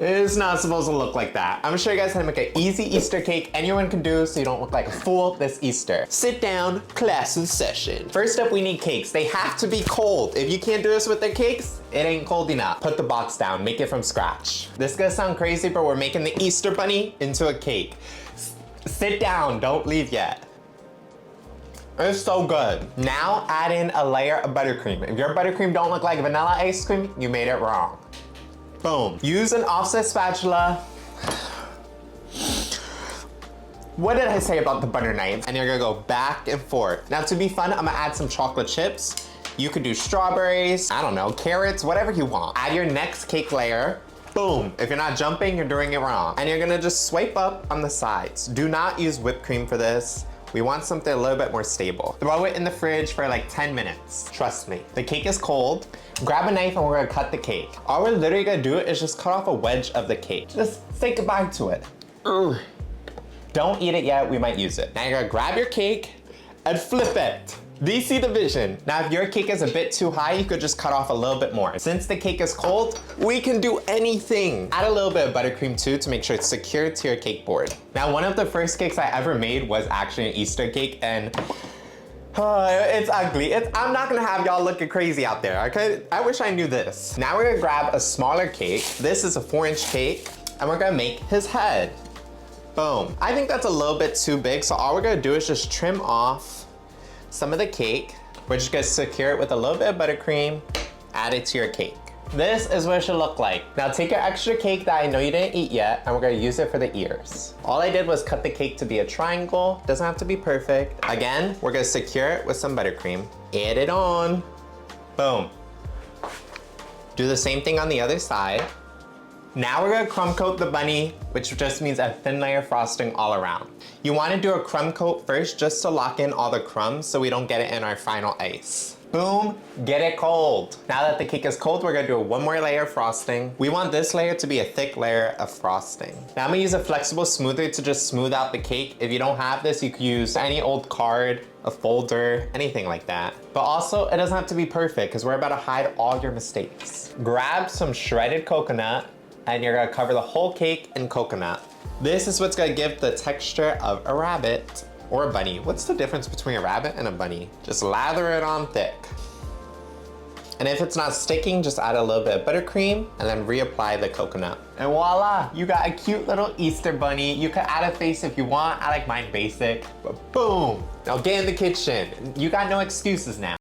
It's not supposed to look like that. I'm gonna show you guys how to make an easy Easter cake anyone can do so you don't look like a fool this Easter. Sit down, class in session. First up, we need cakes. They have to be cold. If you can't do this with the cakes, it ain't cold enough. Put the box down, make it from scratch. This is gonna sound crazy, but we're making the Easter bunny into a cake. Sit down, don't leave yet. It's so good. Now add in a layer of buttercream. If your buttercream don't look like vanilla ice cream, you made it wrong. Boom. Use an offset spatula. What did I say about the butter knife? And you're gonna go back and forth. Now to be fun, I'm gonna add some chocolate chips. You could do strawberries, I don't know, carrots, whatever you want. Add your next cake layer. Boom. If you're not jumping, you're doing it wrong. And you're gonna just swipe up on the sides. Do not use whipped cream for this. We want something a little bit more stable. Throw it in the fridge for like 10 minutes. Trust me. The cake is cold. Grab a knife and we're gonna cut the cake. All we're literally gonna do is just cut off a wedge of the cake. Just say goodbye to it. Don't eat it yet, we might use it. Now you're gonna grab your cake and flip it. Do you see the vision? Now if your cake is a bit too high, you could just cut off a little bit more. Since the cake is cold, we can do anything. Add a little bit of buttercream too to make sure it's secured to your cake board. Now one of the first cakes I ever made was actually an Easter cake, and it's ugly. I'm not gonna have y'all looking crazy out there, okay? I wish I knew this. Now we're gonna grab a smaller cake. This is a 4-inch cake, and we're gonna make his head. Boom. I think that's a little bit too big, so all we're gonna do is just trim off some of the cake. We're just gonna secure it with a little bit of buttercream, add it to your cake. This is what it should look like. Now take your extra cake that I know you didn't eat yet, and we're gonna use it for the ears. All I did was cut the cake to be a triangle. Doesn't have to be perfect. Again, we're gonna secure it with some buttercream. Add it on. Boom. Do the same thing on the other side. Now we're gonna crumb coat the bunny, which just means a thin layer of frosting all around. You wanna do a crumb coat first just to lock in all the crumbs so we don't get it in our final ice. Boom, get it cold. Now that the cake is cold, we're gonna do one more layer of frosting. We want this layer to be a thick layer of frosting. Now I'm gonna use a flexible smoother to just smooth out the cake. If you don't have this, you could use any old card, a folder, anything like that. But also, it doesn't have to be perfect because we're about to hide all your mistakes. Grab some shredded coconut, and you're gonna cover the whole cake in coconut. This is what's gonna give the texture of a rabbit or a bunny. What's the difference between a rabbit and a bunny? Just lather it on thick. And if it's not sticking, just add a little bit of buttercream and then reapply the coconut. And voila, you got a cute little Easter bunny. You can add a face if you want. I like mine basic, but boom. Now get in the kitchen. You got no excuses now.